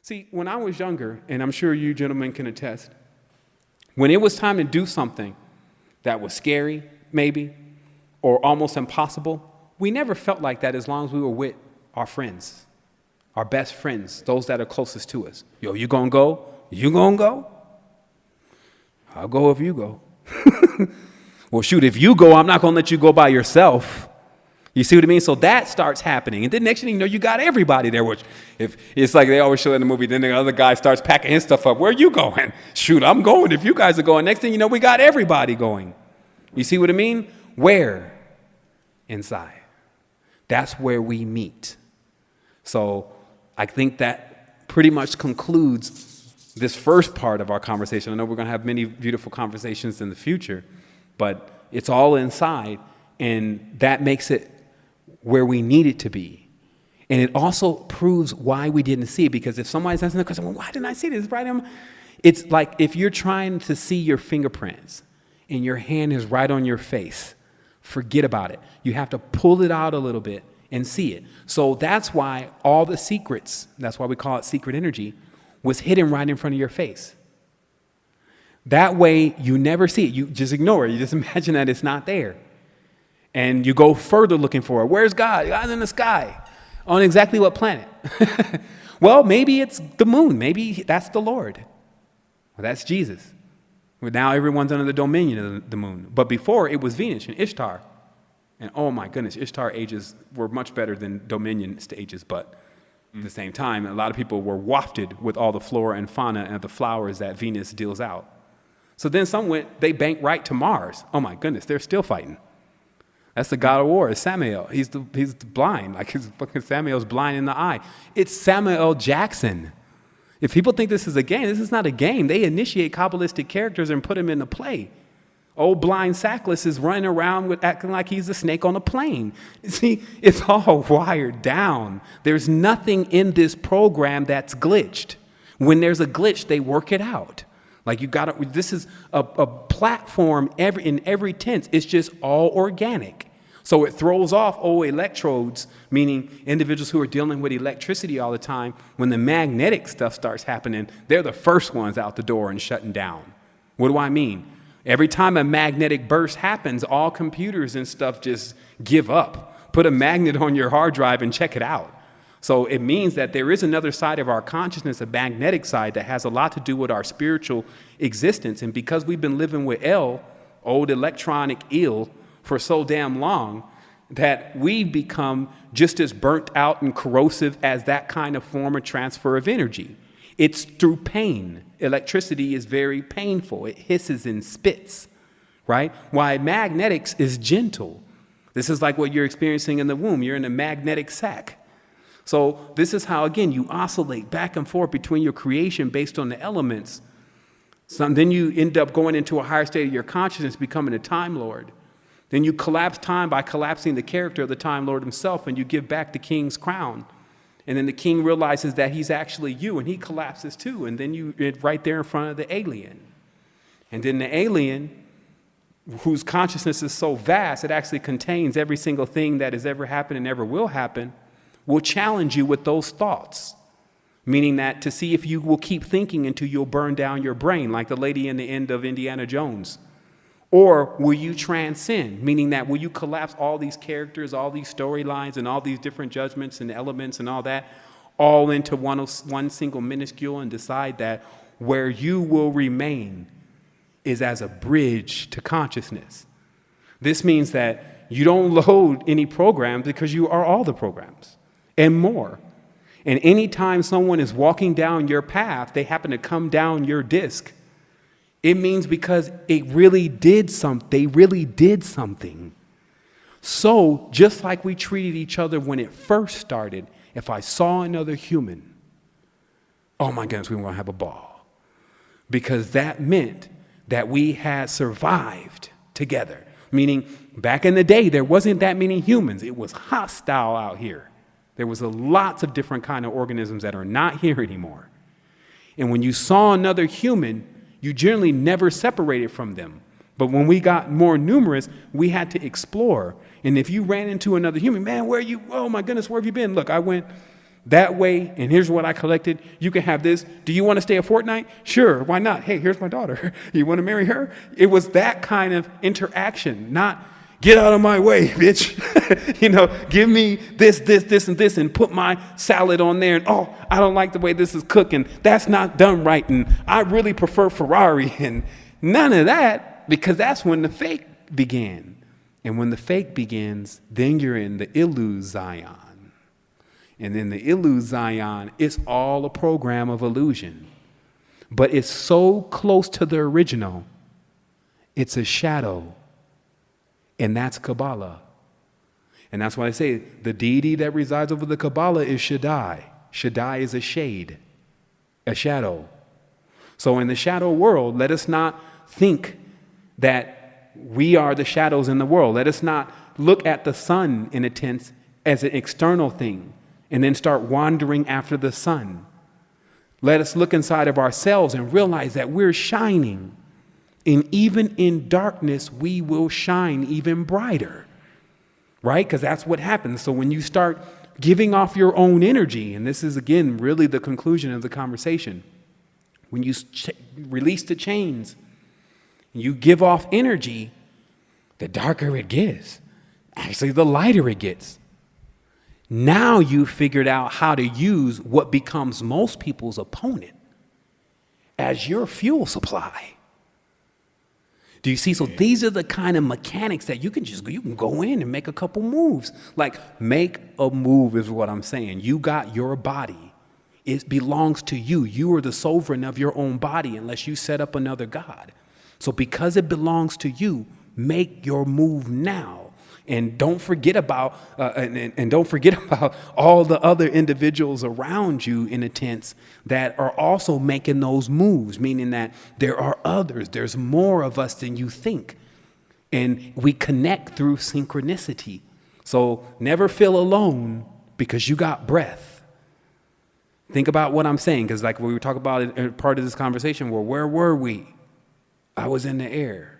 See, when I was younger, and I'm sure you gentlemen can attest, when it was time to do something that was scary, maybe, or almost impossible, we never felt like that as long as we were with our friends, our best friends, those that are closest to us. Yo, you gonna go? You gonna go? I'll go if you go. Well, shoot, if you go, I'm not gonna let you go by yourself. You see what I mean? So that starts happening. And then next thing you know, you got everybody there, which if it's like they always show in the movie, then the other guy starts packing his stuff up. Where are you going? Shoot, I'm going if you guys are going. Next thing you know, we got everybody going. You see what I mean? Where? Inside. That's where we meet. So I think that pretty much concludes this first part of our conversation. I know we're going to have many beautiful conversations in the future, but it's all inside, and that makes it where we need it to be. And it also proves why we didn't see it, because if somebody's asking the question, well, why didn't I see this? Right? It's like if you're trying to see your fingerprints and your hand is right on your face, forget about it. You have to pull it out a little bit and see it. So that's why all the secrets, that's why we call it secret energy, was hidden right in front of your face. That way you never see it. You just ignore it. You just imagine that it's not there. And you go further looking for it. Where's God? God's in the sky. On exactly what planet? Well, maybe it's the moon. Maybe that's the Lord. Well, that's Jesus. Well, now everyone's under the dominion of the moon. But before, it was Venus and Ishtar. And oh my goodness, Ishtar ages were much better than Dominion stages. But at the same time, a lot of people were wafted with all the flora and fauna and the flowers that Venus deals out. So then they banked right to Mars. Oh my goodness, they're still fighting. That's the god of war. It's Samuel. He's blind. Like Samuel's blind in the eye. It's Samuel Jackson. If people think this is a game, this is not a game. They initiate Kabbalistic characters and put them into play. Old blind Sackless is running around acting like he's a snake on a plane. See, it's all wired down. There's nothing in this program that's glitched. When there's a glitch, they work it out. Like this is a platform in every tense. It's just all organic. So it throws off electrodes, meaning individuals who are dealing with electricity all the time. When the magnetic stuff starts happening, they're the first ones out the door and shutting down. What do I mean? Every time a magnetic burst happens, all computers and stuff just give up. Put a magnet on your hard drive and check it out. So it means that there is another side of our consciousness, a magnetic side that has a lot to do with our spiritual existence. And because we've been living with old electronic ill, for so damn long, that we've become just as burnt out and corrosive as that kind of form of transfer of energy. It's through pain. Electricity is very painful. It hisses and spits, right? Why magnetics is gentle. This is like what you're experiencing in the womb. You're in a magnetic sac. So this is how, again, you oscillate back and forth between your creation based on the elements. So then you end up going into a higher state of your consciousness, becoming a Time Lord. Then you collapse time by collapsing the character of the Time Lord himself, and you give back the king's crown. And then the king realizes that he's actually you, and he collapses too. And then you're right there in front of the alien. And then the alien, whose consciousness is so vast, it actually contains every single thing that has ever happened and ever will happen, will challenge you with those thoughts. Meaning that to see if you will keep thinking until you'll burn down your brain, like the lady in the end of Indiana Jones. Or will you transcend? Meaning that will you collapse all these characters, all these storylines, and all these different judgments and elements and all that, all into one single minuscule, and decide that where you will remain is as a bridge to consciousness. This means that you don't load any programs because you are all the programs and more. And anytime someone is walking down your path, they happen to come down your disc. It means because they really did something. So just like we treated each other when it first started, if I saw another human, oh my goodness, we were going to have a ball. Because that meant that we had survived together. Meaning back in the day, there wasn't that many humans. It was hostile out here. There was lots of different kind of organisms that are not here anymore. And when you saw another human, you generally never separated from them. But when we got more numerous, we had to explore. And if you ran into another human, man, where are you? Oh my goodness, where have you been? Look, I went That way, and here's what I collected. You can have this. Do you want to stay a fortnight? Sure, why not? Hey, here's my daughter. You want to marry her? It was that kind of interaction, not get out of my way, bitch. Give me this, and this, and put my salad on there. And oh, I don't like the way this is cooked, and that's not done right. And I really prefer Ferrari, and none of that, because that's when the fake began. And when the fake begins, then you're in the illusion. And then the illusion, it's all a program of illusion. But it's so close to the original, it's a shadow. And that's Kabbalah. And that's why I say the deity that resides over the Kabbalah is Shaddai. Shaddai is a shade, a shadow. So in the shadow world, let us not think that we are the shadows in the world. Let us not look at the sun, in a sense, as an external thing and then start wandering after the sun. Let us look inside of ourselves and realize that we're shining. And even in darkness, we will shine even brighter, right? Because that's what happens. So when you start giving off your own energy, and this is, again, really the conclusion of the conversation, when you release the chains, you give off energy, the darker it gets. Actually, the lighter it gets. Now you figured out how to use what becomes most people's opponent as your fuel supply. Do you see? So these are the kind of mechanics that you can go in and make a couple moves. Like, make a move is what I'm saying. You got your body. It belongs to you. You are the sovereign of your own body unless you set up another God. So because it belongs to you, make your move now. And don't forget about all the other individuals around you, in a sense, that are also making those moves, meaning that there are others. There's more of us than you think. And we connect through synchronicity. So never feel alone because you got breath. Think about what I'm saying, because like we were talking about in part of this conversation, where were we? I was in the air.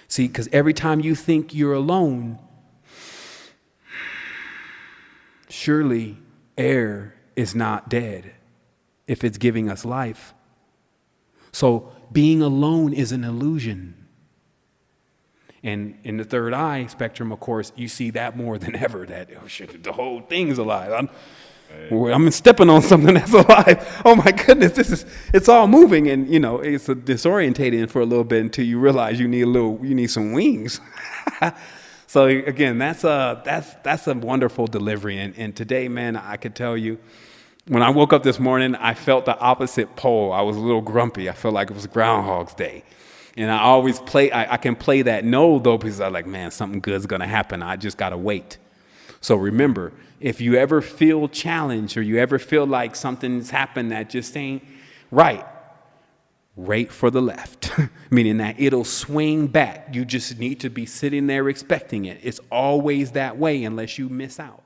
See, because every time you think you're alone, surely air is not dead if it's giving us life. So being alone is an illusion. And in the third eye spectrum, of course, you see that more than ever, that, oh shit, the whole thing's alive. I'm stepping on something that's alive. Oh my goodness, it's all moving, and it's disorientating for a little bit until you realize you need some wings. So again, that's a wonderful delivery. And today, man, I could tell you, when I woke up this morning, I felt the opposite pole. I was a little grumpy. I felt like it was Groundhog's Day. And I always I can play that no, though, because I'm like, man, something good's gonna happen. I just gotta wait. So remember, if you ever feel challenged or you ever feel like something's happened that just ain't right, wait for the left, meaning that it'll swing back. You just need to be sitting there expecting it. It's always that way unless you miss out.